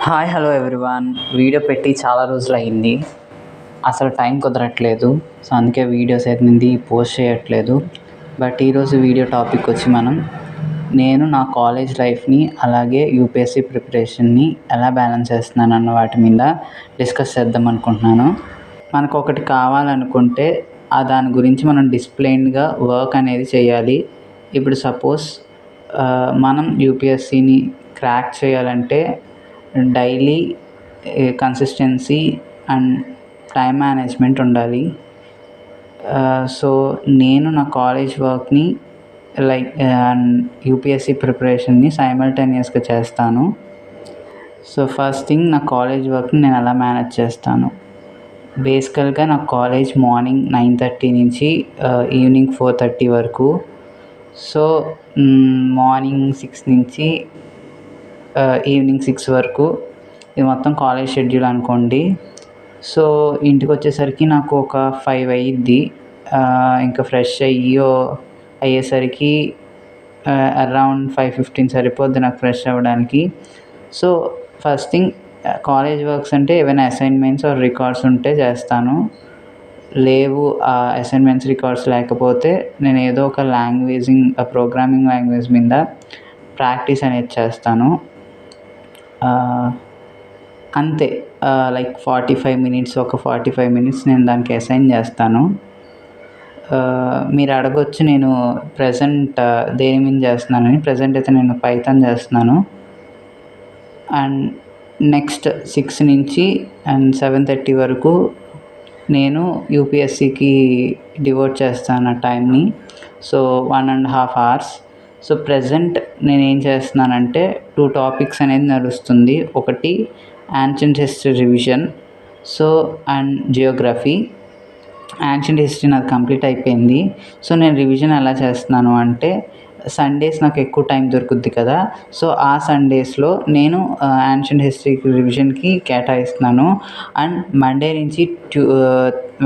Hi hello everyone. Video పెట్టి చాలా రోజులు అయింది. అసలు టైం కుదరట్లేదు. సో అందుకే వీడియోస్ అయితే పోస్ట్ చేయట్లేదు. బట్ ఈరోజు వీడియో టాపిక్ వచ్చి నేను నా కాలేజ్ లైఫ్ని అలాగే యూపీఎస్సీ ప్రిపరేషన్ని ఎలా బ్యాలెన్స్ చేస్తున్నాను అన్న వాటి మీద డిస్కస్ చేద్దాం అనుకుంటున్నాను. మనకు ఒకటి కావాలనుకుంటే దాని గురించి మనం డిసిప్లైన్డ్గా వర్క్ అనేది చేయాలి. ఇప్పుడు సపోజ్ మనం యూపీఎస్సీని క్రాక్ చేయాలంటే daily consistency and time management ఉండాలి. సో నేను నా కాలేజ్ వర్క్ని యూపీఎస్సీ ప్రిపరేషన్ని సైమల్టేనియస్గా చేస్తాను. సో ఫస్ట్ థింగ్, నా కాలేజ్ వర్క్ని నేను ఎలా మేనేజ్ చేస్తాను. బేసికల్గా నా కాలేజ్ మార్నింగ్ 9:30 నుంచి ఈవినింగ్ 4:30 వరకు. సో మార్నింగ్ 6 నుంచి ఈవినింగ్ 6 వరకు ఇది మొత్తం కాలేజ్ షెడ్యూల్ అనుకోండి. సో ఇంటికి వచ్చేసరికి నాకు ఒక 5 అయ్యిద్ది. ఇంకా ఫ్రెష్ అయ్యేసరికి అరౌండ్ 5:15 సరిపోద్ది నాకు ఫ్రెష్ అవ్వడానికి. So first thing, college works అంటే ఏవైనా అసైన్మెంట్స్ ఆర్ రికార్డ్స్ ఉంటే చేస్తాను. లేవు అసైన్మెంట్స్ రికార్డ్స్ లేకపోతే నేను ఏదో ఒక ప్రోగ్రామింగ్ లాంగ్వేజ్ మీద ప్రాక్టీస్ అనేది చేస్తాను. అంతే. 45 మినిట్స్ ఒక 45 మినిట్స్ నేను దానికి అసైన్ చేస్తాను. మీరు అడగొచ్చు నేను ప్రజెంట్ దేని మీద చేస్తున్నానని. ప్రజెంట్ అయితే నేను పైథాన్ చేస్తున్నాను. అండ్ నెక్స్ట్ 6 నుంచి అండ్ 7:30 వరకు నేను యూపీఎస్సీకి డివోట్ చేస్తాను ఆ టైంని. So 1.5 hours. సో ప్రజెంట్ నేను ఏం చేస్తున్నానంటే 2 టాపిక్స్ అనేది నడుస్తుంది. ఒకటి ancient history revision, and Geography. Ancient history నాది కంప్లీట్ అయిపోయింది. సో నేను రివిజన్ ఎలా చేస్తున్నాను అంటే, సండేస్ నాకు ఎక్కువ టైం దొరుకుద్ది కదా. సో ఆ సండేస్లో నేను యాన్షియంట్ హిస్టరీ రివిజన్కి కేటాయిస్తున్నాను. అండ్ మండే నుంచి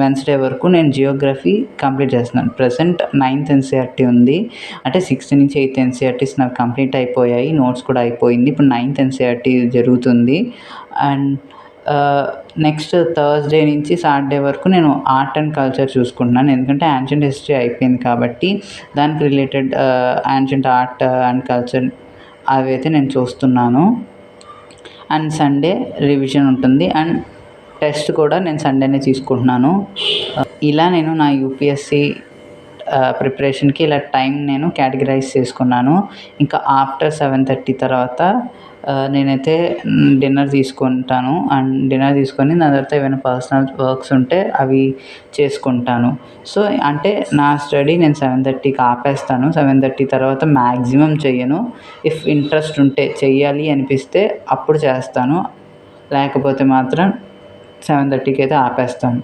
వెన్స్డే వరకు నేను జియోగ్రఫీ కంప్లీట్ చేస్తున్నాను. ప్రజెంట్ 9th ఎన్సీఆర్టీ ఉంది. అంటే 6th నుంచి 8th ఎన్సీఆర్టీస్ నాకు కంప్లీట్ అయిపోయాయి. నోట్స్ కూడా అయిపోయింది. ఇప్పుడు 9th ఎన్సీఆర్టీ జరుగుతుంది. అండ్ నెక్స్ట్ థర్స్డే నుంచి సాటర్డే వరకు నేను ఆర్ట్ అండ్ కల్చర్ చూసుకుంటున్నాను. ఎందుకంటే యాన్షియంట్ హిస్టరీ అయిపోయింది కాబట్టి దానికి related ancient art and culture అవి అయితే నేను చూస్తున్నాను. అండ్ సండే రివిజన్ ఉంటుంది. అండ్ టెస్ట్ కూడా నేను సండేనే తీసుకుంటున్నాను. ఇలా నేను నా యూపీఎస్సీ ప్రిపరేషన్కి ఇలా టైం నేను కేటగిరైజ్ చేసుకున్నాను. ఇంకా ఆఫ్టర్ 7:30 తర్వాత నేనైతే డిన్నర్ తీసుకుంటాను. అండ్ డిన్నర్ తీసుకొని దాని తర్వాత ఏమైనా పర్సనల్ వర్క్స్ ఉంటే అవి చేసుకుంటాను. సో అంటే నా స్టడీ నేను 7:30కి ఆపేస్తాను. 7:30 తర్వాత మ్యాక్సిమం చెయ్యను. ఇఫ్ ఇంట్రెస్ట్ ఉంటే చెయ్యాలి అనిపిస్తే అప్పుడు చేస్తాను. లేకపోతే మాత్రం 7:30కి అయితే ఆపేస్తాను.